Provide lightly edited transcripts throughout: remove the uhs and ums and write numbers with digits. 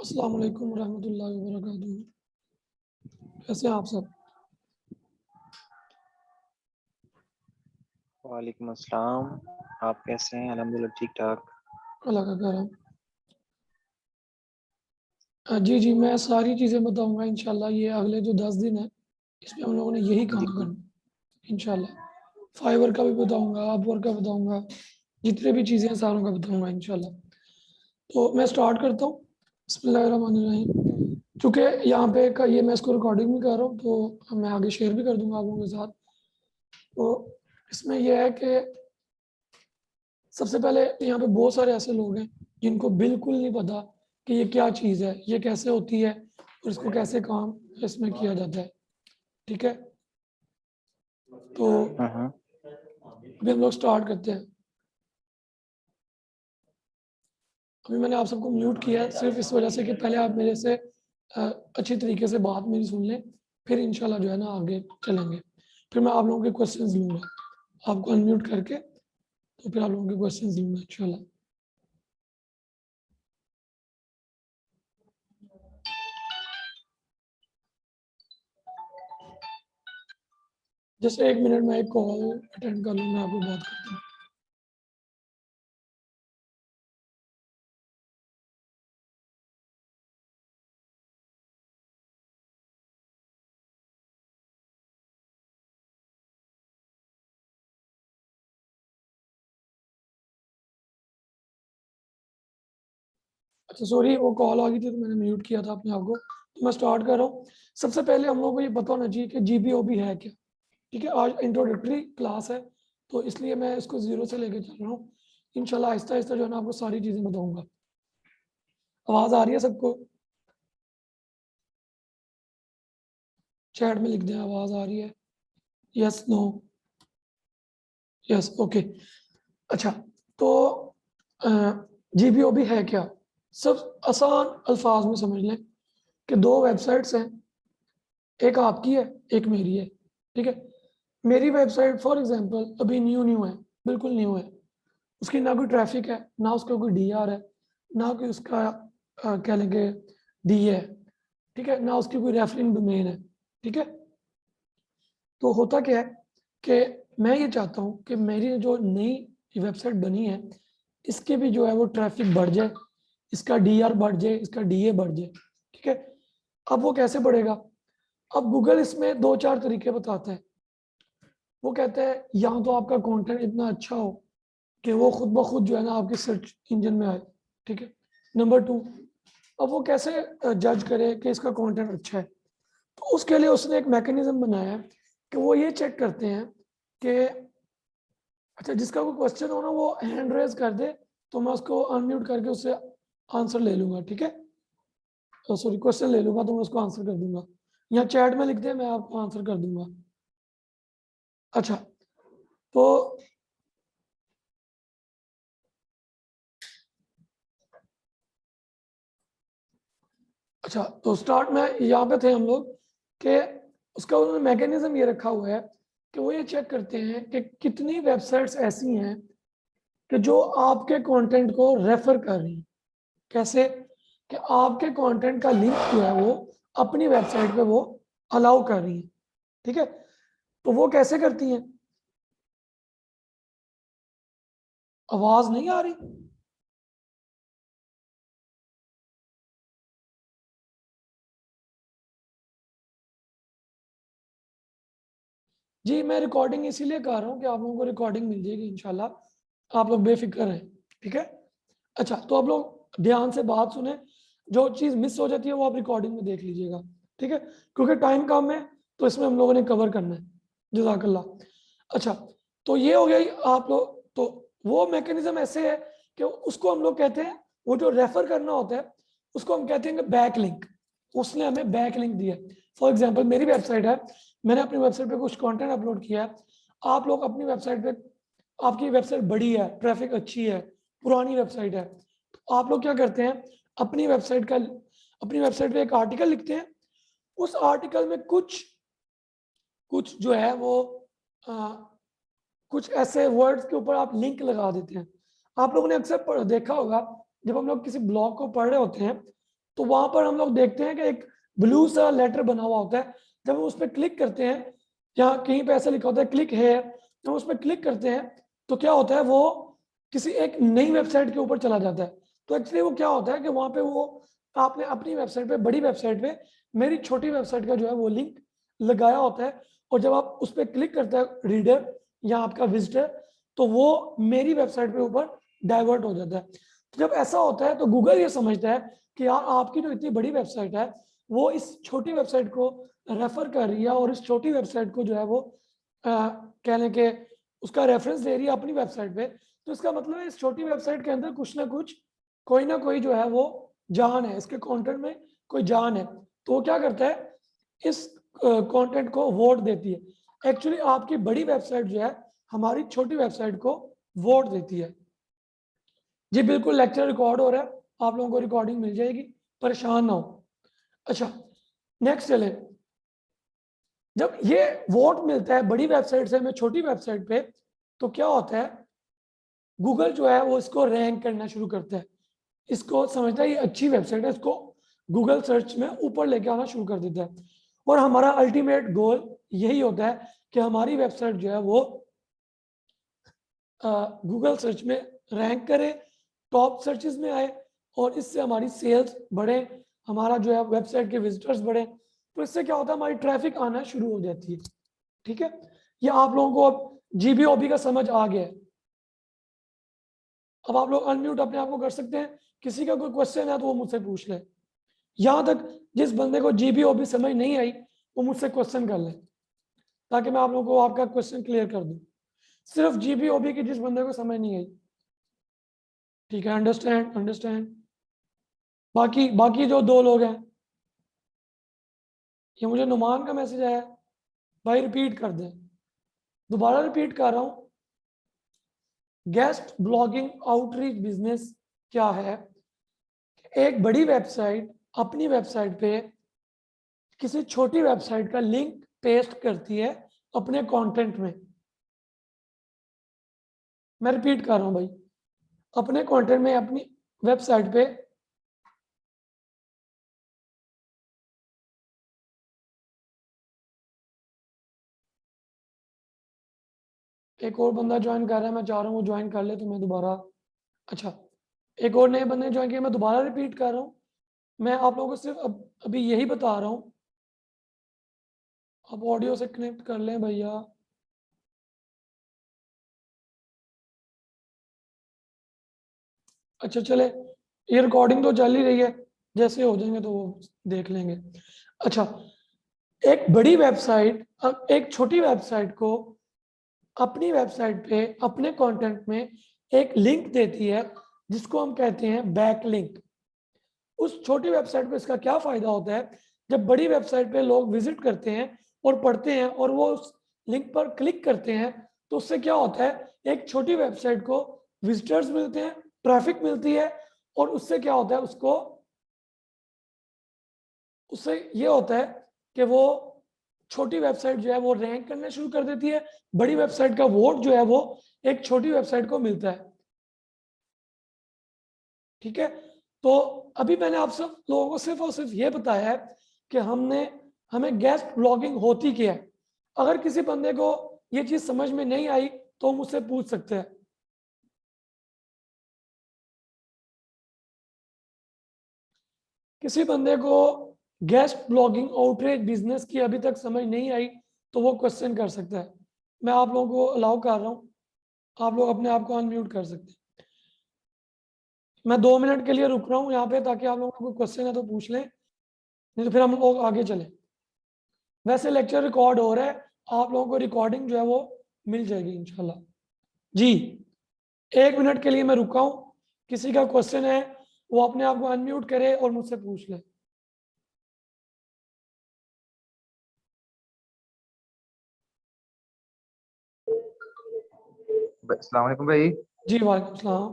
अस्सलाम वालेकुम रहमतुल्लाहि व बरकातुहू। कैसे हैं आप सब? वालेकुम अस्सलाम। आप कैसे हैं? अल्हम्दुलिल्लाह ठीक ठाक। अल्लाह का करम। जी जी, मैं सारी चीज़ें बताऊंगा इंशाल्लाह। ये अगले जो 10 दिन है इसमें हम लोगों ने यही जी काम करना इंशाल्लाह। फाइवर का भी बताऊंगा, अपवर्क का बताऊंगा, जितने भी चीज़ें हैं सारों का बताऊंगा इंशाल्लाह। तो मैं स्टार्ट करता हूँ। बिस्मिल्लाहिर्रहमानिर्रहीम। चूँकि यहाँ पे ये मैं इसको रिकॉर्डिंग भी कर रहा हूँ तो मैं आगे शेयर भी कर दूंगा आप लोगों के साथ। तो इसमें यह है कि सबसे पहले यहाँ पे बहुत सारे ऐसे लोग हैं जिनको बिल्कुल नहीं पता कि ये क्या चीज़ है, ये कैसे होती है और इसको कैसे काम इसमें किया जाता है। ठीक है, तो हाँ। अभी हम लोग स्टार्ट करते हैं। अभी मैंने आप सबको म्यूट किया है सिर्फ इस वजह से कि पहले आप मेरे से अच्छी तरीके से बात मेरी सुन लें, फिर इंशाल्लाह जो है ना आगे चलेंगे। फिर मैं आप लोगों के क्वेश्चंस लूँगा आपको अनम्यूट करके, तो फिर आप लोगों के क्वेश्चंस लूँगा इंशाल्लाह। जैसे 1 मिनट में एक कॉल अटेंड कर लूँ, मैं आपको बात करता हूँ। अच्छा सॉरी, वो कॉल आ गई थी तो मैंने म्यूट किया था अपने आप को। तो मैं स्टार्ट कर रहा हूँ। सबसे पहले हम लोगों को ये पता होना चाहिए कि जीबीओबी है क्या। ठीक है, आज इंट्रोडक्टरी क्लास है तो इसलिए मैं इसको जीरो से लेके चल रहा हूँ। इंशाल्लाह आहिस्ता आहिस्ता जो है ना आपको सारी चीज़ें बताऊंगा। आवाज़ आ रही है सबको? चैट में लिख दें आवाज़ आ रही है, यस नो। Yes okay. अच्छा, तो जीबीओबी है क्या? सब आसान अल्फाज में समझ लें कि दो वेबसाइट्स हैं, एक आपकी है एक मेरी है। ठीक है, मेरी वेबसाइट फॉर एग्जांपल अभी न्यू न्यू है, बिल्कुल न्यू है। उसकी ना कोई ट्रैफिक है, ना उसका कोई डीआर है, ना कोई उसका क्या लेंगे डी है। ठीक है, ना उसकी कोई रेफरिंग डोमेन है। ठीक है, तो होता क्या है कि मैं ये चाहता हूँ कि मेरी जो नई वेबसाइट बनी है इसके भी जो है वो ट्रैफिक बढ़ जाए, इसका डीआर बढ़ जाए, इसका डीए बढ़ जाए। ठीक है, अब वो कैसे बढ़ेगा? अब गूगल इसमें दो चार तरीके बताता है। वो कहता है या तो आपका कंटेंट इतना अच्छा हो कि वो खुद ब खुद जो है ना आपके सर्च इंजन में आए। ठीक है, नंबर 2, अब वो कैसे जज करे कि इसका कंटेंट अच्छा है? तो उसके लिए उसने एक मैकेनिज्म बनाया है कि वो ये चेक करते हैं कि अच्छा जिसका कोई क्वेश्चन हो ना वो हैंड रेज कर दे, तो मैं उसको अनम्यूट करके उससे आंसर ले लूंगा। ठीक है, सॉरी क्वेश्चन ले लूंगा तो मैं उसको आंसर कर दूंगा, या चैट में लिख दे मैं आपको आंसर कर दूंगा। अच्छा, तो अच्छा तो स्टार्ट में यहाँ पे थे हम लोग कि उसका उन्होंने मैकेनिज्म ये रखा हुआ है कि वो ये चेक करते हैं कि कितनी वेबसाइट्स ऐसी हैं कि जो आपके कंटेंट को रेफर कर रही हैं। कैसे? कि आपके कंटेंट का लिंक जो है वो अपनी वेबसाइट पे वो अलाउ कर रही है। ठीक है, तो वो कैसे करती हैं? आवाज नहीं आ रही? जी मैं रिकॉर्डिंग इसीलिए कर रहा हूँ कि आप लोगों को रिकॉर्डिंग मिल जाएगी इंशाल्लाह, आप लोग बेफिक्र हैं। ठीक है, अच्छा तो आप लोग ध्यान से बात सुने, जो चीज़ मिस हो जाती है वो आप रिकॉर्डिंग में देख लीजिएगा। ठीक है, क्योंकि टाइम कम है तो इसमें हम लोगों ने कवर करना है। जज़ाकल्लाह। अच्छा, तो ये हो गई आप लोग, तो वो मैकेनिज्म ऐसे है कि उसको हम लोग कहते हैं, वो जो रेफर करना होता है उसको हम कहते हैं बैक लिंक। उसने हमें बैक लिंक दिया। फॉर एग्जाम्पल मेरी वेबसाइट है, मैंने अपनी वेबसाइट पे कुछ कंटेंट अपलोड किया है। आप लोग अपनी वेबसाइट पे, आपकी वेबसाइट बड़ी है, ट्रैफिक अच्छी है, पुरानी वेबसाइट है, तो आप लोग क्या करते हैं, अपनी वेबसाइट पे एक आर्टिकल लिखते हैं। उस आर्टिकल में कुछ कुछ जो है वो आ, कुछ ऐसे वर्ड्स के ऊपर आप लिंक लगा देते हैं। आप लोगों ने अक्सर देखा होगा, जब हम लोग किसी ब्लॉग को पढ़ रहे होते हैं तो वहां पर हम लोग देखते हैं कि एक ब्लू सा लेटर बना हुआ होता है। जब हम उस पर क्लिक करते हैं, या कहीं पे ऐसा लिखा होता है क्लिक हेयर, जब उस पर क्लिक करते हैं तो क्या होता है, वो किसी एक नई वेबसाइट के ऊपर चला जाता है। तो एक्चुअली वो क्या होता है कि वहां पे वो आपने अपनी वेबसाइट पे, बड़ी वेबसाइट पे मेरी छोटी वेबसाइट का जो है वो लिंक लगाया होता है, और जब आप उस पर क्लिक करते हैं रीडर या आपका विजिटर, तो वो मेरी वेबसाइट पे ऊपर डाइवर्ट हो जाता है। तो जब ऐसा होता है तो गूगल ये समझता है कि यार आपकी जो इतनी बड़ी वेबसाइट है वो इस छोटी वेबसाइट को रेफर कर रही है, और इस छोटी वेबसाइट को जो है वो कह लें कि उसका रेफरेंस दे रही है अपनी वेबसाइट पे। तो इसका मतलब है इस छोटी वेबसाइट के अंदर कुछ ना कुछ, कोई ना कोई जो है वो जान है, इसके कंटेंट में कोई जान है। तो वो क्या करता है, इस कंटेंट को वोट देती है। एक्चुअली आपकी बड़ी वेबसाइट जो है हमारी छोटी वेबसाइट को वोट देती है। जी बिल्कुल, लेक्चर रिकॉर्ड हो रहा है, आप लोगों को रिकॉर्डिंग मिल जाएगी, परेशान ना हो। अच्छा, नेक्स्ट चले। जब ये वोट मिलता है बड़ी वेबसाइट से हमें छोटी वेबसाइट पे, तो क्या होता है, गूगल जो है वो इसको रैंक करना शुरू करता है। इसको समझता है ये अच्छी वेबसाइट है, इसको गूगल सर्च में ऊपर लेके आना शुरू कर देता है। और हमारा अल्टीमेट गोल यही होता है कि हमारी वेबसाइट जो है वो गूगल सर्च में रैंक करे, टॉप सर्चेस में आए, और इससे हमारी सेल्स बढ़े, हमारा जो है वेबसाइट के विजिटर्स बढ़े। तो इससे क्या होता है, हमारी ट्रैफिक आना शुरू हो जाती है। ठीक है, ये आप लोगों को अब जीबीओबी का समझ आ गया है। अब आप लोग अनम्यूट अपने आप को कर सकते हैं, किसी का कोई क्वेश्चन है तो वो मुझसे पूछ ले। यहां तक जिस बंदे को जीबीओबी समझ नहीं आई वो मुझसे क्वेश्चन कर ले, ताकि मैं आप लोगों को आपका क्वेश्चन क्लियर कर दूं। सिर्फ जीबीओबी की जिस बंदे को समझ नहीं आई, ठीक है, अंडरस्टैंड अंडरस्टैंड। बाकी बाकी जो दो लोग हैं, ये मुझे नुमान का मैसेज आया है, भाई रिपीट कर दे। दोबारा रिपीट कर रहा हूं, गेस्ट ब्लॉगिंग आउटरीच बिजनेस क्या है। एक बड़ी वेबसाइट अपनी वेबसाइट पे किसी छोटी वेबसाइट का लिंक पेस्ट करती है अपने कंटेंट में। मैं रिपीट कर रहा हूं भाई, अपने कंटेंट में अपनी वेबसाइट पे एक और बंदा ज्वाइन कर रहा है, मैं चाह रहा हूँ वो ज्वाइन कर ले, तो मैं दोबारा, अच्छा, एक और नए बंदे ज्वाइन किया, मैं दोबारा रिपीट कर रहा हूँ। मैं आप लोगों को सिर्फ अभी यही बता रहा हूँ, आप ऑडियो से कनेक्ट कर लें भैया। अच्छा चले, ये रिकॉर्डिंग तो चल ही रही है, जैसे हो जाएंगे तो वो देख लेंगे। अच्छा, एक बड़ी वेबसाइट एक छोटी वेबसाइट को अपनी वेबसाइट पे अपने कंटेंट में एक लिंक देती है, जिसको हम कहते हैं बैक लिंक। उस छोटी वेबसाइट पे इसका क्या फायदा होता है, जब बड़ी वेबसाइट पे लोग विजिट करते हैं और पढ़ते हैं और वो उस लिंक पर क्लिक करते हैं, तो उससे क्या होता है, एक छोटी वेबसाइट को विजिटर्स मिलते हैं, ट्रैफिक मिलती है, और उससे क्या होता है, उसको उससे ये होता है कि वो छोटी वेबसाइट जो है वो रैंक करना शुरू कर देती है। बड़ी वेबसाइट का वोट जो है वो एक छोटी वेबसाइट को मिलता है। ठीक है, तो अभी मैंने आप सब लोगों को सिर्फ और सिर्फ ये बताया है कि हमें गेस्ट ब्लॉगिंग होती क्या है। अगर किसी बंदे को ये चीज समझ में नहीं आई तो मुझसे पूछ सकते हैं। किसी बंदे को गेस्ट ब्लॉगिंग आउटरीच बिजनेस की अभी तक समझ नहीं आई तो वो क्वेश्चन कर सकता है। मैं आप लोगों को अलाउ कर रहा हूँ, आप लोग अपने आप को अनम्यूट कर सकते हैं। मैं 2 मिनट के लिए रुक रहा हूँ यहाँ पे, ताकि आप लोगों को कोई क्वेश्चन है तो पूछ लें, नहीं तो फिर हम लोग आगे चले। वैसे लेक्चर रिकॉर्ड हो रहा है, आप लोगों को रिकॉर्डिंग जो है वो मिल जाएगी इंशाल्लाह। जी, 1 मिनट के लिए मैं रुका हूँ, किसी का क्वेश्चन है वो अपने आप को अनम्यूट करे और मुझसे पूछ ले। अस्सलाम वालेकुम भाई। जी वालेकुम सलाम।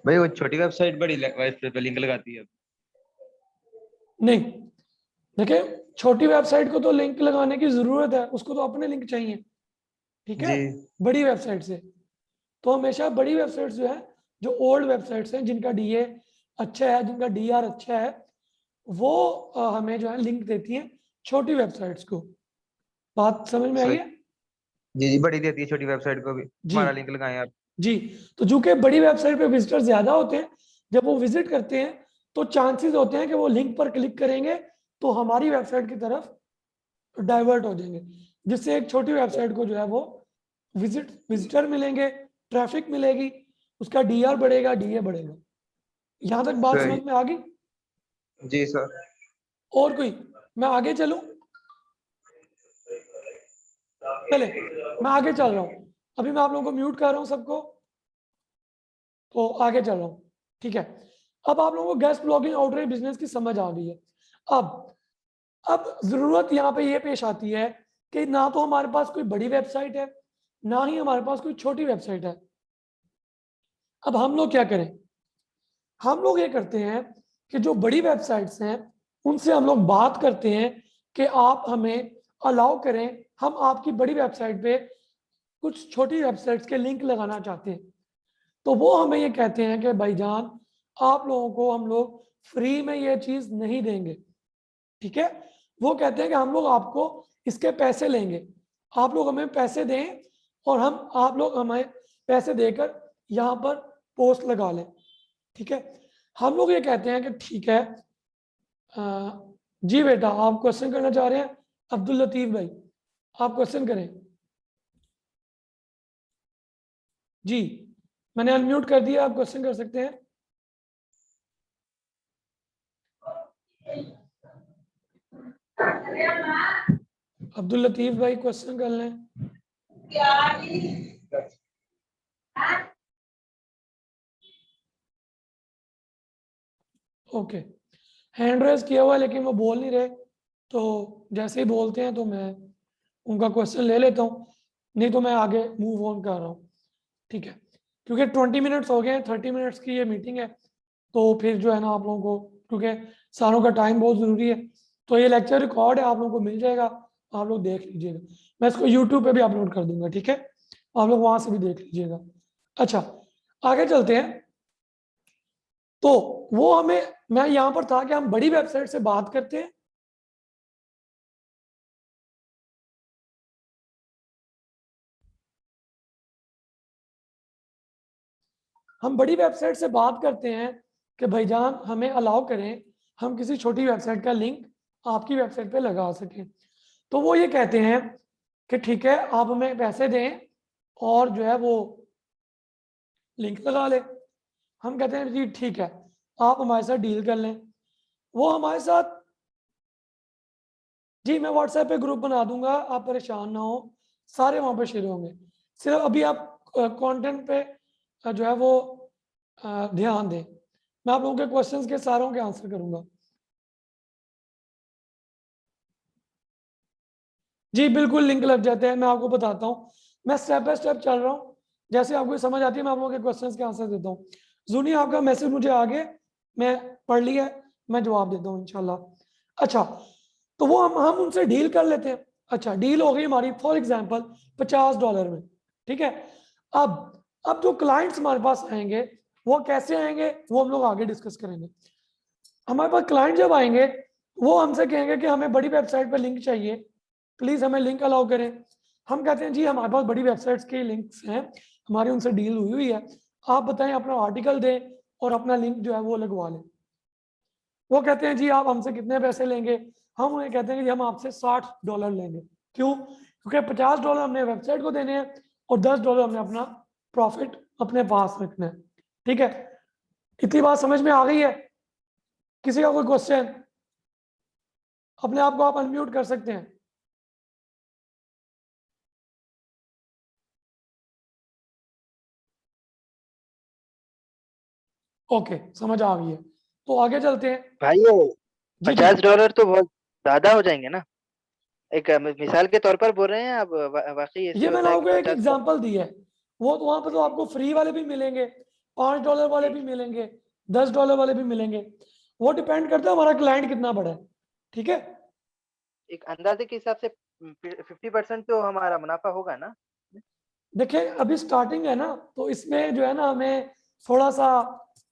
भाई वो छोटी वेबसाइट बड़ी वेबसाइट पे लिंक लगाती है। नहीं, देखिए, छोटी वेबसाइट को तो लिंक लगाने की जरूरत है, उसको तो अपने लिंक चाहिए। ठीक है, जी बड़ी वेबसाइट से तो हमेशा बड़ी वेबसाइट जो है, जो ओल्ड वेबसाइट्स हैं जिनका डीए अच्छा है, जिनका डीआर अच्छा है, वो हमें जो है लिंक देती है छोटी वेबसाइट्स को। बात समझ में आई सही। है? जी जी, बड़ी देती है छोटी वेबसाइट को भी, जी हमारा लिंक लगाएं आप। जी। तो जो कि बड़ी वेबसाइट पे विजिटर ज्यादा होते हैं, जब वो विजिट करते हैं तो चांसेस होते हैं कि वो लिंक पर क्लिक करेंगे तो हमारी वेबसाइट की तरफ डाइवर्ट हो जाएंगे, जिससे एक छोटी वेबसाइट को जो है वो विजिटर मिलेंगे, ट्रैफिक मिलेगी, उसका डीआर बढ़ेगा, डीए बढ़ेगा। यहां तक बात सही। समझ में आ गई? जी सर। और कोई? मैं आगे चलूं? चले, मैं आगे चल रहा हूं। अभी मैं आप लोगों को म्यूट कर रहा हूं सबको, तो आगे चल रहा हूं। ठीक है, अब आप लोगों को गेस्ट ब्लॉगिंग आउटरीच बिजनेस की समझ आ गई है। अब जरूरत यहाँ पे ये पेश आती है कि ना तो हमारे पास कोई बड़ी वेबसाइट है, ना ही हमारे पास कोई छोटी वेबसाइट है। अब हम लोग क्या करें? हम लोग ये करते हैं कि जो बड़ी वेबसाइट्स हैं उनसे हम लोग बात करते हैं कि आप हमें अलाउ करें, हम आपकी बड़ी वेबसाइट पे कुछ छोटी वेबसाइट्स के लिंक लगाना चाहते हैं। तो वो हमें ये कहते हैं कि भाईजान, आप लोगों को हम लोग फ्री में ये चीज नहीं देंगे। ठीक है, वो कहते हैं कि हम लोग आपको इसके पैसे लेंगे, आप लोग हमें पैसे दें और हम आप लोग हमें पैसे देकर यहाँ पर पोस्ट लगा लें। ठीक है, हम लोग ये कहते हैं कि ठीक है, जी बेटा आप क्वेश्चन करना चाह रहे हैं? अब्दुल लतीफ भाई, आप क्वेश्चन करें। जी, मैंने अनम्यूट कर दिया, आप क्वेश्चन कर सकते हैं। अब्दुल लतीफ भाई क्वेश्चन कर लें। ओके, हैंड रेज किया हुआ है लेकिन वो बोल नहीं रहे, तो जैसे ही बोलते हैं तो मैं उनका क्वेश्चन ले लेता हूँ, नहीं तो मैं आगे मूव ऑन कर रहा हूँ। ठीक है, क्योंकि 20 मिनट्स हो गए हैं, 30 मिनट्स की ये मीटिंग है, तो फिर जो है ना आप लोगों को, क्योंकि सारों का टाइम बहुत ज़रूरी है, तो ये लेक्चर रिकॉर्ड है, आप लोगों को मिल जाएगा, आप लोग देख लीजिएगा। मैं इसको यूट्यूब पे भी अपलोड कर दूंगा। ठीक है, आप लोग वहां से भी देख लीजिएगा। अच्छा, आगे चलते हैं। तो वो हमें, मैं यहाँ पर था कि हम बड़ी वेबसाइट से बात करते हैं, हम बड़ी वेबसाइट से बात करते हैं कि भाईजान हमें अलाउ करें, हम किसी छोटी वेबसाइट का लिंक आपकी वेबसाइट पे लगा सकें। तो वो ये कहते हैं कि ठीक है, आप हमें पैसे दें और जो है वो लिंक लगा लें। हम कहते हैं जी ठीक है, आप हमारे साथ डील कर लें। वो हमारे साथ, जी मैं व्हाट्सएप पे ग्रुप बना दूंगा, आप परेशान ना हो, सारे वहां पे शेयर होंगे। सिर्फ अभी आप कंटेंट पे जो है वो ध्यान दें। मैं आप लोगों के क्वेश्चंस के सारों के आंसर करूंगा। जी बिल्कुल, लिंक लग जाते हैं, मैं आपको बताता हूँ, मैं स्टेप बाय स्टेप चल रहा हूँ, जैसे आपको समझ आती है मैं आप लोगों के क्वेश्चंस के आंसर देता हूँ। जूनी आपका मैसेज मुझे आ गया, मैं पढ़ लिया है, मैं जवाब देता हूँ इंशाल्लाह। अच्छा, तो वो हम उनसे डील कर लेते हैं। अच्छा, डील हो गई हमारी फॉर एग्जांपल $50 में। ठीक है, अब जो क्लाइंट्स हमारे पास आएंगे वो कैसे आएंगे, वो हम लोग आगे डिस्कस करेंगे। हमारे पास क्लाइंट जब आएंगे वो हमसे कहेंगे कि हमें बड़ी वेबसाइट पर लिंक चाहिए, प्लीज हमें लिंक अलाउ करें। हम कहते हैं जी हमारे पास बड़ी वेबसाइट्स के लिंक्स हैं, हमारी उनसे डील हुई हुई है, आप बताएं अपना आर्टिकल दें और अपना लिंक जो है वो लगवा लें। वो कहते हैं जी आप हमसे कितने पैसे लेंगे? हम उन्हें कहते हैं कि हम आपसे $60 लेंगे। क्यों? क्योंकि $50 हमने वेबसाइट को देने हैं और $10 हमने अपना प्रॉफिट अपने पास रखना है। ठीक है, इतनी बात समझ में आ गई है? किसी का कोई क्वेश्चन? अपने आप को आप अनम्यूट कर सकते हैं। ओके, समझ आ गई है, तो आगे चलते हैं। भाई ये जी जी, $50 तो बहुत ज्यादा हो जाएंगे ना? एक मिसाल के तौर पर बोल रहे हैं आप? वाकई ये ऐसे मैंने होता है कि आपको एक 50? एग्जांपल दी है, वो तो वहां पर तो आपको फ्री वाले भी मिलेंगे, $5 वाले भी मिलेंगे, $10 वाले भी मिलेंगे, वो डिपेंड करता है हमारा क्लाइंट कितना बड़ा है। ठीक है, एक अंदाजे के हिसाब से 50% तो हमारा मुनाफा होगा ना? देखिए अभी स्टार्टिंग है ना, तो इसमें जो है ना हमें थोड़ा सा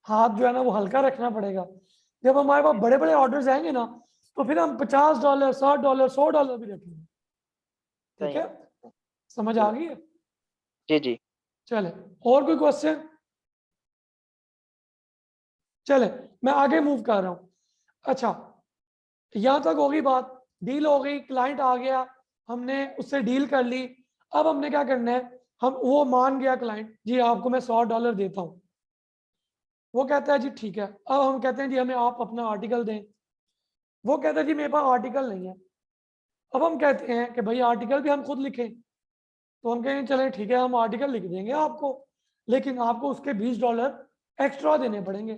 हाथ जो है ना वो हल्का रखना पड़ेगा, जब हमारे पास बड़े बड़े ऑर्डर्स आएंगे ना, तो फिर हम $50, $60, $100 भी रखेंगे। ठीक सही है, है। समझ आ गई है? जी जी। चले, और कोई क्वेश्चन? चले, मैं आगे मूव कर रहा हूं। अच्छा, यहां तक होगी बात, डील हो गई, क्लाइंट आ गया, हमने उससे डील कर ली। अब हमने क्या करना है, हम वो मान गया क्लाइंट, जी आपको मैं $100 देता हूं। वो कहता है जी ठीक है। अब हम कहते हैं जी हमें आप अपना आर्टिकल दें। वो कहता है जी मेरे पास आर्टिकल नहीं है। अब हम कहते हैं कि भाई आर्टिकल भी हम खुद लिखें। तो हम कहेंगे चलें ठीक है, हम आर्टिकल लिख देंगे आपको, लेकिन आपको उसके $20 एक्स्ट्रा देने पड़ेंगे।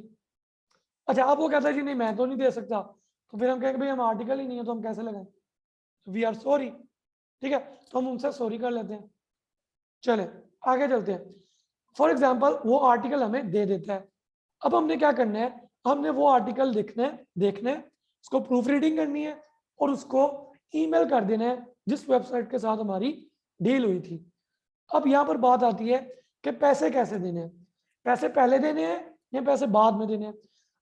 अच्छा, अब वो कहता है जी नहीं मैं तो नहीं दे सकता। तो फिर हम कहेंगे भाई हम आर्टिकल ही नहीं है तो हम कैसे लगाएं, वी आर सॉरी। ठीक है, तो हम उनसे सॉरी कर लेते हैं। चले, आगे चलते हैं। फॉर एग्जाम्पल वो आर्टिकल हमें दे देता है। अब हमने क्या करना है, हमने वो आर्टिकल देखना है, उसको प्रूफ रीडिंग करनी है और उसको ईमेल कर देना है जिस वेबसाइट के साथ हमारी डील हुई थी। अब यहाँ पर बात आती है कि पैसे कैसे देने हैं, पैसे पहले देने हैं या पैसे बाद में देने हैं।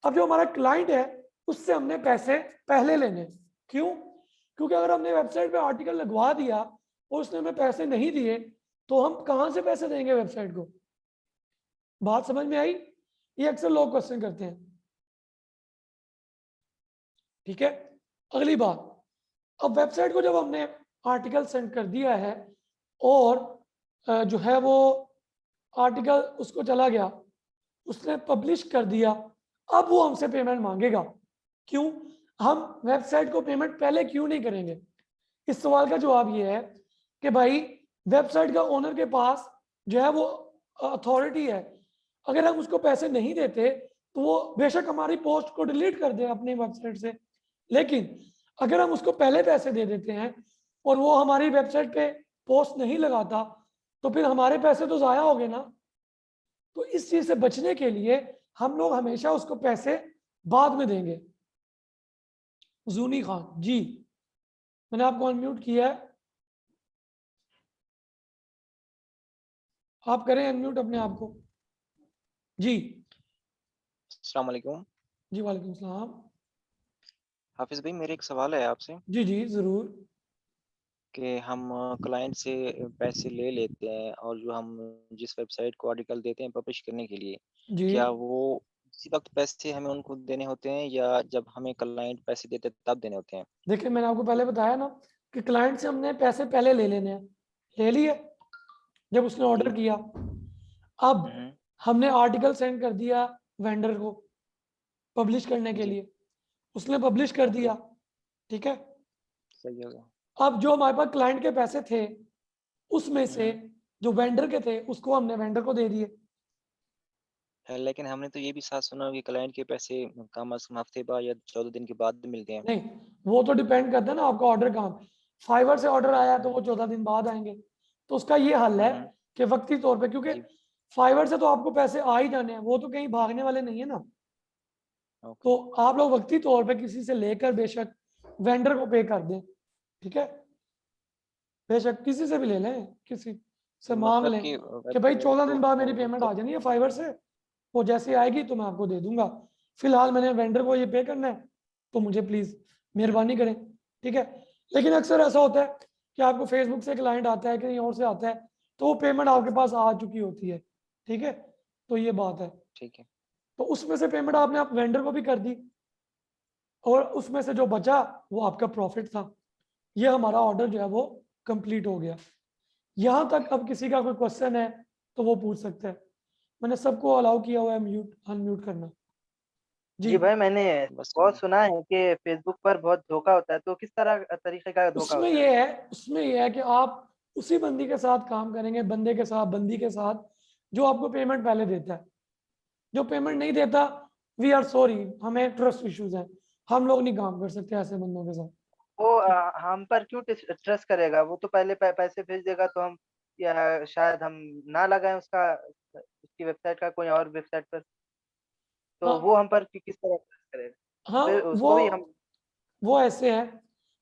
अब जो हमारा क्लाइंट है उससे हमने पैसे पहले लेने हैं। क्यों? क्योंकि अगर हमने वेबसाइट पे आर्टिकल लगवा दिया और उसने हमें पैसे नहीं दिए तो हम कहाँ से पैसे देंगे वेबसाइट को? बात समझ में आई? ये अक्सर लोग क्वेश्चन करते हैं। ठीक है, अगली बात, अब वेबसाइट को जब हमने आर्टिकल सेंड कर दिया है और जो है वो आर्टिकल उसको चला गया, उसने पब्लिश कर दिया, अब वो हमसे पेमेंट मांगेगा। क्यों? हम वेबसाइट को पेमेंट पहले क्यों नहीं करेंगे? इस सवाल का जवाब ये है कि भाई वेबसाइट का ओनर के पास जो है वो अथॉरिटी है। अगर हम उसको पैसे नहीं देते तो वो बेशक हमारी पोस्ट को डिलीट कर दे अपनी वेबसाइट से, लेकिन अगर हम उसको पहले पैसे दे देते हैं और वो हमारी वेबसाइट पे पोस्ट नहीं लगाता तो फिर हमारे पैसे तो ज़ाया हो गए ना। तो इस चीज से बचने के लिए हम लोग हमेशा उसको पैसे बाद में देंगे। जूनी खान जी, मैंने आपको अनम्यूट किया है, आप करें अनम्यूट अपने आप को। जी अस्सलाम वालेकुम। जी, वालेकुम सलाम। हाफिज भाई, मेरे एक सवाल है आपसे जी जी जरूर। कि हम क्लाइंट से पैसे ले लेते हैं और जो हम जिस वेबसाइट को आर्टिकल देते हैं पब्लिश करने के लिए, जी क्या वो उसी वक्त पैसे हमें उनको देने होते हैं या जब हमें क्लाइंट पैसे देते हैं तब देने होते हैं? देखिए, मैंने आपको पहले बताया ना कि क्लाइंट से हमने पैसे पहले ले लेने हैं, ले लिए जब उसने जी। ऑर्डर किया। अब हम्म। हमने आर्टिकल सेंड कर दिया वेंडर को पब्लिश करने के जी। लिए, उसने पब्लिश कर ओके। दिया। ठीक है, सही हो गया। अब जो हमारे पास क्लाइंट के पैसे थे उसमें से हम्म। जो वेंडर के थे उसको हमने वेंडर को दे दिए। लेकिन हमने तो ये भी साथ सुना कि क्लाइंट के पैसे कम अज कम हफ्ते बाद या 14 दिन के बाद मिलते हैं। नहीं, वो तो डिपेंड करता है ना आपका ऑर्डर कहाँ पे। फाइवर से ऑर्डर आया तो वो 14 दिन बाद आएंगे। तो उसका ये हल है हम्म। कि वक्ती तौर पे, क्योंकि जी। फाइवर से तो आपको पैसे आ ही जाने हैं, वो तो कहीं भागने वाले नहीं है ना। ओके। तो आप लोग वक्ती तौर पे किसी से लेकर बेशक वेंडर को पे कर दें। ठीक है, बेशक किसी से भी ले लें, किसी से मांग मतलब लें कि कि भाई वेबसाइट 14 को दिन बाद मेरी पेमेंट आ जब जानी है फाइवर से, वो जैसे आएगी तो मैं आपको दे दूंगा। फिलहाल मैंने वेंडर को ये पे करना है, तो मुझे प्लीज मेहरबानी करें। ठीक है, लेकिन अक्सर ऐसा होता है कि आपको फेसबुक से क्लाइंट आता है, कहीं और से आता है, तो वो पेमेंट आपके पास आ चुकी होती है। ठीक है, तो ये बात है। ठीक है। तो उसमें से पेमेंट आपने ओके। आप वेंडर को भी कर दी और उसमें से जो बचा वो आपका प्रॉफिट था। ये हमारा ऑर्डर जो है वो कंप्लीट हो गया। यहाँ तक अब किसी का कोई क्वेश्चन है तो वो पूछ सकते हैं। मैंने सबको अलाउ किया हुआ है म्यूट अनम्यूट करना। जी, जी भाई, मैंने बस बहुत सुना है कि फेसबुक पर बहुत धोखा होता है, तो किस तरह तरीके का धोखा उसमें होता है? ये है, उसमें ये है कि आप उसी बंदी के साथ काम करेंगे, बंदे के साथ, बंदी के साथ जो आपको पेमेंट पहले देता है। जो पेमेंट नहीं देता, वी आर सॉरी, हमें ट्रस्ट इश्यूज हैं, हम लोग नहीं काम कर सकते ऐसे बंदों के साथ। वो ठीक। हम पर क्यों ट्रस्ट करेगा? वो तो पहले पैसे भेज देगा, तो हम या शायद हम ना लगाएं उसका, उसकी वेबसाइट का कोई और वेबसाइट पर, तो हाँ वो हम पर किस तरह ट्रस्ट करेगा? हाँ, फिर वो उसको भी हम। वो ऐसे है,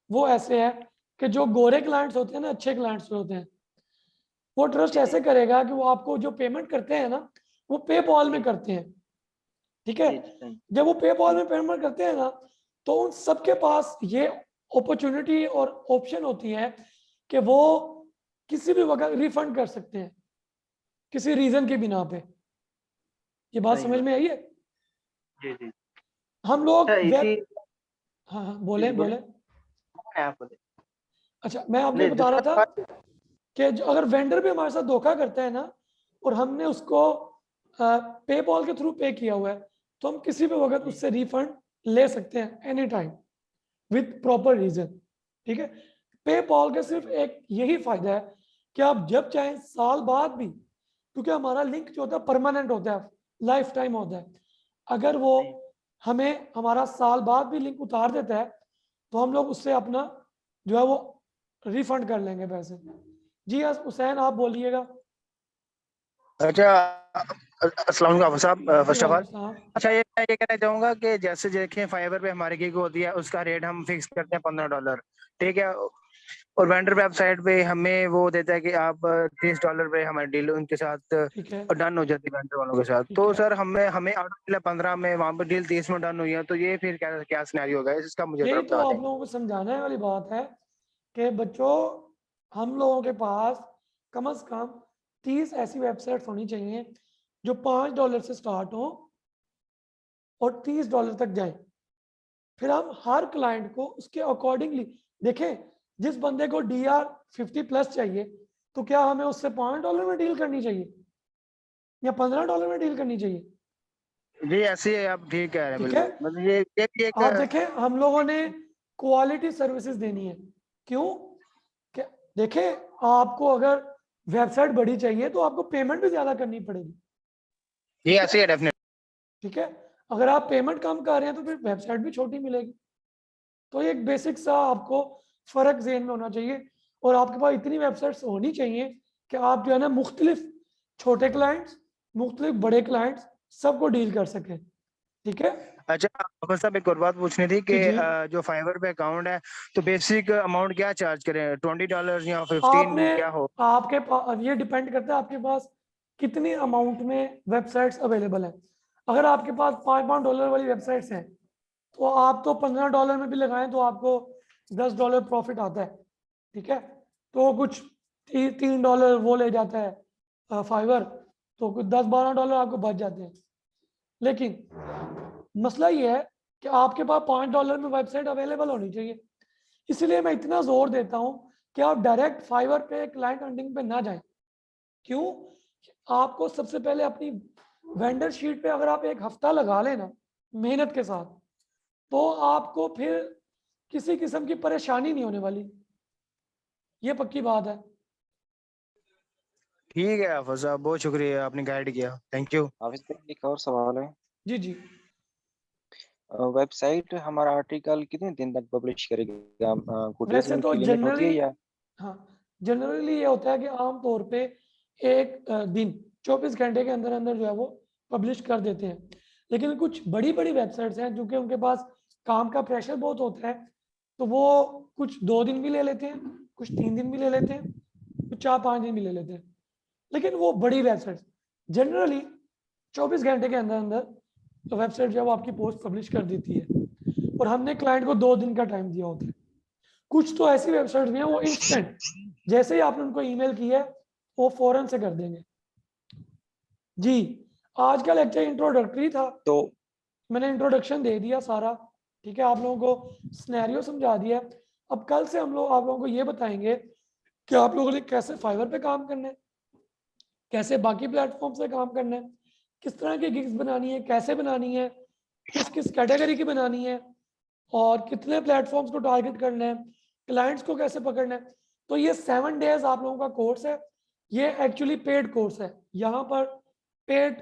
वो ऐसे है कि जो गोरे क्लाइंट्स होते हैं ना, अच्छे क्लाइंट्स होते हैं, वो ट्रस्ट जी जी। ऐसे करेगा कि वो आपको जो पेमेंट करते हैं ना, वो पेपॉल में करते हैं। ठीक है। जी, जी, जब वो पेपॉल में पेमेंट करते हैं ना, तो उन सबके पास ये अपॉर्चुनिटी और ऑप्शन होती है कि वो किसी भी वक्त रिफंड कर सकते हैं किसी रीजन के बिना पे। ये बात सही समझ बात। में आई है? जी, जी। हम लोग अच्छा वेब, इसी हाँ हाँ जी, बोले जी, बोले। बोलिए, आप बोलिए। अच्छा, मैं आपको नहीं, बता रहा दूसरा था बात कि अगर वेंडर भी हमारे साथ धोखा करता है ना, और हमने उसको पेपॉल के थ्रू पे किया हुआ है, तो हम किसी भी वक्त जी, उससे रिफंड ले सकते हैं any time with proper reason. ठीक है। पेपॉल का सिर्फ एक यही फायदा है कि आप जब चाहें साल बाद भी, क्योंकि हमारा लिंक जो होता है परमानेंट होता है, लाइफ टाइम होता है, अगर वो जी। हमें हमारा साल बाद भी लिंक उतार देता है, तो हम लोग उससे अपना जो है वो रिफंड कर लेंगे पैसे। जी हुसैन, आप बोलिएगा। अच्छा, अस्सलाम वालेकुम साहब, फर्स्ट ऑफ ऑल। हाँ अच्छा, ये मैं ये कहना चाहूंगा कि जैसे देखें फाइवर पे हमारी गिग होती है, उसका रेट हम फिक्स करते हैं $15, ठीक है। और वेंडर वेबसाइट पे हमें वो देता है कि आप $30 पे हमारी डील उनके साथ ठीक है डन हो जाती है वेंडर वालों के साथ। ठीक तो है। सर हमें हमें आउट 15 में, वहाँ पर डील 30 में डन हुई है, तो ये फिर क्या क्या सिनेरियो होगा इसका, मुझे थोड़ा यही तो बता दें। आप लोगों को समझाने वाली बात है कि बच्चों, हम लोगों के पास कम से कम 30 ऐसी वेबसाइट्स होनी चाहिए जो $5 से स्टार्ट हो और $30 तक जाए। फिर हम हर क्लाइंट को उसके अकॉर्डिंगली देखें। जिस बंदे को DR 50+ चाहिए, तो क्या हमें उससे $5 में डील करनी चाहिए या $15 में डील करनी चाहिए? जी ऐसे ही आप ठीक कह रहे हैं, ठीक है। बिल्कुल। मतलब ये भी एक आप देखें, हम लोगों ने क्वालिटी सर्विसेज देनी है। क्यों? क्या देखें, आपको अगर वेबसाइट बड़ी चाहिए तो आपको पेमेंट भी ज्यादा करनी पड़ेगी। ये ऐसे ही है डेफिनेट। ठीक है। अगर आप पेमेंट कम कर रहे हैं तो फिर वेबसाइट भी छोटी मिलेगी। तो ये एक बेसिक सा आपको फर्क ज़हन में होना चाहिए, और आपके पास इतनी वेबसाइट्स होनी चाहिए कि आप जो है ना मुख्तलिफ छोटे क्लाइंट्स, मुख्तलिफ बड़े क्लाइंट्स सबको डील कर सकें। ठीक है अच्छा, डॉक्टर साहब एक और बात पूछनी थी कि जी जी। जो फाइवर पे अकाउंट है, तो बेसिक अमाउंट क्या चार्ज करें, $20 या 15 आपने क्या हो? आपके पास ये डिपेंड करता है आपके पास कितनी अमाउंट में वेबसाइट्स अवेलेबल है। अगर आपके पास $5 वाली वेबसाइट्स हैं, तो आप तो $15 में भी लगाएं तो आपको $10 प्रॉफिट आता है। ठीक है। तो कुछ $3 वो ले जाता है फाइवर, तो कुछ $10-12 आपको बच जाते हैं। लेकिन मसला ये है कि आपके पास $5 में वेबसाइट अवेलेबल होनी चाहिए। इसलिए मैं इतना जोर देता हूं कि आप डायरेक्ट फाइवर पे क्लाइंट हंटिंग पे ना जाएं। क्यों? आपको सबसे पहले अपनी वेंडर शीट पे अगर आप एक हफ्ता लगा लेना मेहनत के साथ, तो आपको फिर किसी किस्म की परेशानी नहीं होने वाली। ये पक्की बात है। ठीक है हाफिज साहब, बहुत शुक्रिया, आपने गाइड किया, थैंक यू। हाफिज भाई, एक और सवाल है। जी जी। वेबसाइट हमारा आर्टिकल कितने दिन तक पब्लिश करेगा? कोई 30 वैसे मिनट तो की लिमिट होती है जनरली, या? हाँ, जनरली ये होता है कि आम तौर पे एक दिन 24 घंटे के अंदर अंदर जो है वो पब्लिश कर देते हैं। लेकिन कुछ बड़ी बड़ी वेबसाइट्स हैं क्योंकि उनके पास काम का प्रेशर बहुत होता है, तो वो कुछ 2 दिन भी ले लेते हैं, कुछ 3 दिन भी ले लेते हैं, कुछ 4-5 दिन भी ले लेते हैं। लेकिन वो बड़ी वेबसाइट्स जनरली 24 घंटे के अंदर अंदर वेबसाइट जो है वो आपकी पोस्ट पब्लिश कर देती है, और हमने क्लाइंट को 2 दिन का टाइम दिया होता है। कुछ तो ऐसी वेबसाइट भी हैं वो इंस्टेंट, जैसे ही आपने उनको ईमेल की है वो फौरन से कर देंगे। जी, आज का लेक्चर इंट्रोडक्टरी था, तो मैंने इंट्रोडक्शन दे दिया सारा। ठीक है, आप लोगों को सिनेरियो समझा दिया। अब कल से हम लोग आप लोगों को ये बताएंगे कि आप लोगों ने कैसे फाइवर पे काम करना है, कैसे बाकी प्लेटफॉर्म से काम करना है, किस तरह की गिग्स बनानी है, कैसे बनानी है, किस किस कैटेगरी की बनानी है, और कितने प्लेटफॉर्म्स को टारगेट करना है, क्लाइंट्स को कैसे पकड़ना है। तो ये 7 डेज आप लोगों का कोर्स है। ये एक्चुअली पेड कोर्स है। यहाँ पर पेड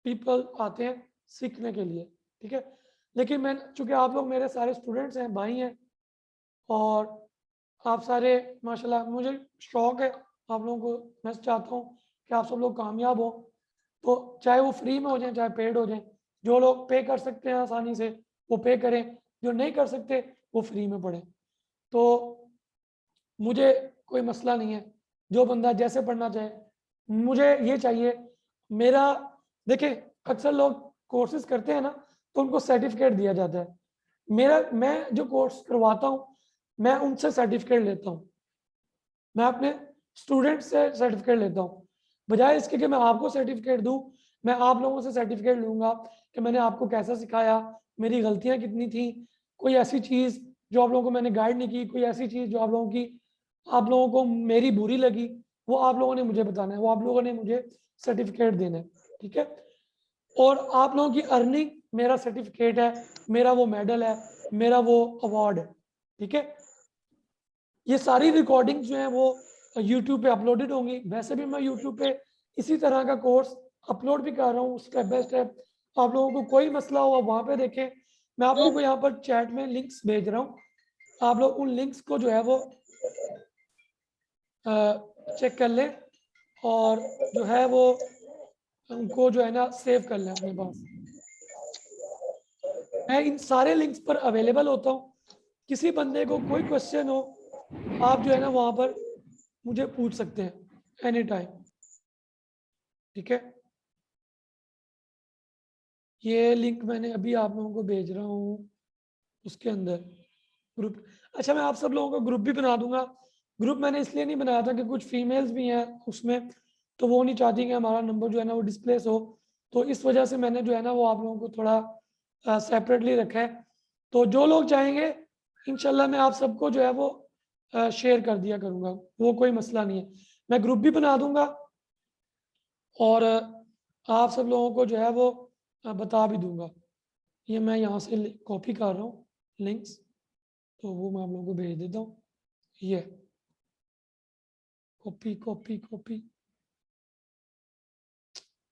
पीपल आते हैं सीखने के लिए। ठीक है। लेकिन मैं, चूंकि आप लोग मेरे सारे स्टूडेंट्स हैं, भाई हैं, और आप सारे माशाल्लाह, मुझे शौक है आप लोगों को, मैं चाहता हूँ कि आप सब लोग कामयाब हो। तो चाहे वो फ्री में हो जाए चाहे पेड हो जाए, जो लोग पे कर सकते हैं आसानी से वो पे करें, जो नहीं कर सकते वो फ्री में पढ़ें। तो मुझे कोई मसला नहीं है, जो बंदा जैसे पढ़ना चाहे। मुझे ये चाहिए मेरा, देखें, अक्सर लोग कोर्सेज करते हैं ना तो उनको सर्टिफिकेट दिया जाता है। मैं जो कोर्स करवाता हूँ मैं उनसे सर्टिफिकेट लेता हूँ, मैं अपने स्टूडेंट से सर्टिफिकेट लेता हूँ। बजाय इसके कि मैं आपको सर्टिफिकेट दूँ, मैं आप लोगों से सर्टिफिकेट लूँगा कि मैंने आपको कैसा सिखाया, मेरी गलतियाँ कितनी थी, कोई ऐसी चीज़ जो आप लोगों को मैंने गाइड नहीं की, कोई ऐसी चीज़ जो आप लोगों को मेरी बुरी लगी, वो आप लोगों ने मुझे बताना है, वो आप लोगों ने मुझे सर्टिफिकेट देना है, ठीक है। और आप लोगों की अर्निंग मेरा सर्टिफिकेट है, मेरा वो मेडल है, मेरा वो अवार्ड है, ठीक है। ये सारी रिकॉर्डिंग जो है वो यूट्यूब पे अपलोडेड होंगी। वैसे भी मैं यूट्यूब पे इसी तरह का कोर्स अपलोड भी कर रहा हूँ स्टेप बाय स्टेप। आप लोगों को कोई मसला हो आप वहाँ पे देखें। मैं आप लोगों को यहाँ पर चैट में लिंक्स भेज रहा हूँ, आप लोग उन लिंक्स को जो है वो चेक कर लें और जो है वो उनको जो है ना सेव कर लें अपने पास। मैं इन सारे लिंक्स पर अवेलेबल होता हूँ। किसी बंदे को कोई क्वेश्चन हो आप जो है ना वहाँ पर मुझे पूछ सकते हैं एनी टाइम, ठीक है। ये लिंक मैंने अभी आप लोगों को भेज रहा हूँ उसके अंदर ग्रुप। अच्छा, मैं आप सब लोगों को ग्रुप भी बना दूंगा। ग्रुप मैंने इसलिए नहीं बनाया था कि कुछ फीमेल्स भी हैं उसमें, तो वो नहीं चाहती कि हमारा नंबर जो है ना वो डिस्प्लेस हो, तो इस वजह से मैंने जो है ना वो आप लोगों को थोड़ा सेपरेटली रखा है। तो जो लोग चाहेंगे इंशाल्लाह मैं आप सबको जो है वो शेयर कर दिया करूँगा, वो कोई मसला नहीं है। मैं ग्रुप भी बना दूंगा और आप सब लोगों को जो है वो बता भी दूंगा। ये मैं यहाँ से कॉपी कर रहा हूँ लिंक्स, तो वो मैं आप लोगों को भेज देता हूँ। ये कॉपी कॉपी कॉपी,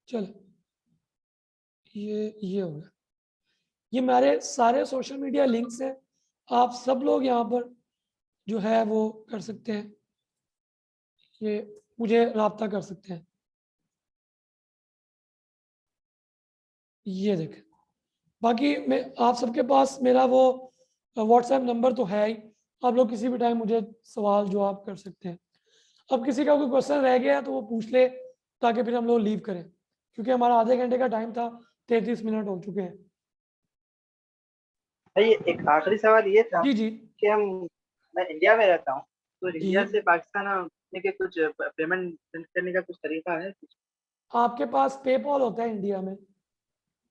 चलो ये हो गया। ये मेरे सारे सोशल मीडिया लिंक्स हैं, आप सब लोग यहाँ पर जो है वो कर सकते हैं, ये मुझे राब्ता कर सकते हैं। ये देखें, बाकी मैं आप सबके पास मेरा वो व्हाट्सएप नंबर तो है ही, आप लोग किसी भी टाइम मुझे सवाल जवाब कर सकते हैं। अब किसी का कोई क्वेश्चन रह गया है तो वो पूछ ले, ताकि फिर हम लोग लीव करें, क्योंकि हमारा आधे घंटे का टाइम था, 33 मिनट हो चुके हैं। भाई एक आखिरी सवाल ये था जी जी कि मैं इंडिया में रहता हूँ, तो जी। इंडिया से पाकिस्तान आने के कुछ पेमेंट करने का कुछ तरीका है? आपके पास पेपॉल होता है इंडिया में,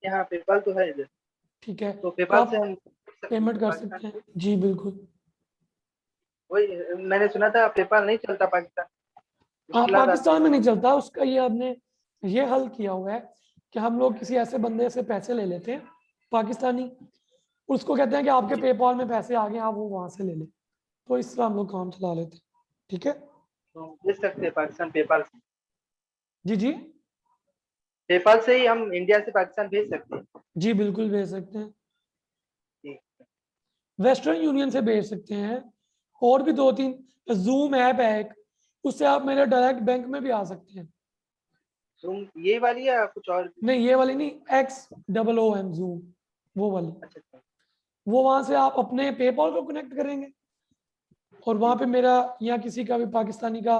यहाँ पेपाल तो है इधर, ठीक है, तो तो पेपाल आप से हम पेमेंट कर पाकिस्तान, सकते हैं। जी बिल्कुल। वही मैंने सुना था पेपाल नहीं चलता पाकिस्तान, मुश्किलात आती पाकिस्तान है। में नहीं चलता, उसका ये हमने ये हल किया हुआ है कि हम लोग किसी ऐसे बंदे से पैसे ले लेते हैं पाकिस्तानी, उसको कहते हैं कि आपके पेपॉल में पैसे आ गए, आप वो वहां से ले लें, तो इस तरह हम लोग काम चला लेते हैं, ठीक है। तो हम भेज सकते हैं पाकिस्तान पेपाल से? जी जी पेपाल से ही हम इंडिया से पाकिस्तान भेज सकते हैं? जी बिल्कुल भेज सकते हैं, ठीक। वेस्टर्न यूनियन से भेज सकते हैं, और भी 2-3 जूम ऐप है एक, उससे आप मेरे डायरेक्ट बैंक में भी आ सकते हैं। जूम ये वाली या कुछ और? नहीं ये वाली नहीं, XOOM जूम, वो वाली। अच्छा अच्छा। वो वहां से आप अपने पेपॉल को कनेक्ट करेंगे और वहां पे मेरा या किसी का भी पाकिस्तानी का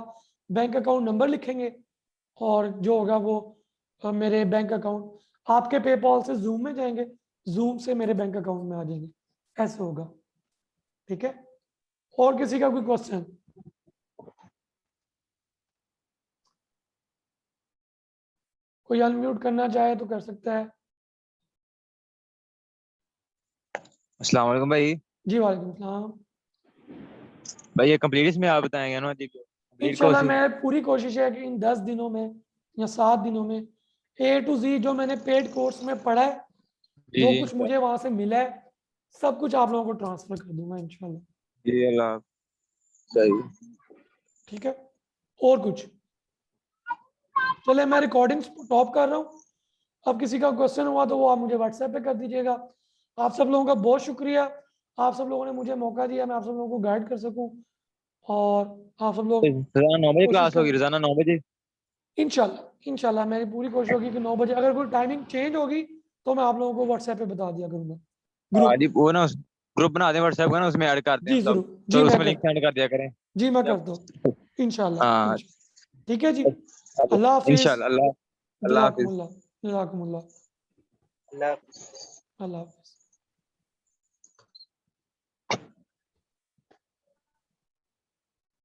बैंक अकाउंट नंबर लिखेंगे, और जो होगा वो मेरे बैंक अकाउंट आपके पेपॉल से जूम में जाएंगे, जूम से मेरे बैंक अकाउंट में आ जाएंगे, ऐसे होगा, ठीक है। और किसी का कोई क्वेश्चन? कोई अनम्यूट करना चाहे तो कर सकता है। अस्सलाम वालेकुम भाई। जी वालेकुम सलाम। भाई ये कंप्लीट इसमें आप बताएंगे ना जी, कंप्लीट इंशाल्लाह कोर्स। मैं पूरी कोशिश है कि इन 10 दिनों में या 7 दिनों में A to Z जो मैंने पेड कोर्स में पढ़ा है, जी जो जी कुछ मुझे वहां से मिला है, सब कुछ आप लोगों को ट्रांसफर कर दूंगा इंशाल्लाह, जी अल्लाह सही। ठीक है। और कुछ? चले मैं रिकॉर्डिंग स्टॉप कर रहा हूँ। अब किसी का क्वेश्चन हुआ तो वो आप मुझे व्हाट्सएप पे कर दीजिएगा। आप सब लोगों का बहुत शुक्रिया, आप सब लोगों ने मुझे मौका दिया मैं आप सब लोगों को गाइड कर सकूं, और आप सब लोग रोजाना 9 बजे कोशिश क्लास होगी, करें रोजाना 9 बजे। इंशाल्लाह मेरी पूरी कोशिश होगी कि 9 बजे, अगर कोई टाइमिंग चेंज होगी तो मैं आप लोगों को व्हाट्सएप पे बता दिया करूंगा। हाँ जी, ग्रुप, वो ना ग्रुप बना दें व्हाट्सएप का ना, उसमें ऐड करते हैं जी सब, जरूर, जी तो मैं उसमें लिंक करता सेंड कर दिया करें जी मैं जब। करता हूँ इंशाल्लाह, हाँ ठीक है जी। अल्लाह हाफिज, इंशाल्लाह। अल्लाह अल्लाह हाफिज। जज़ाकुमुल्लाह, जज़ाकुमुल्लाह। अल्लाह अल्लाह हाफिज़।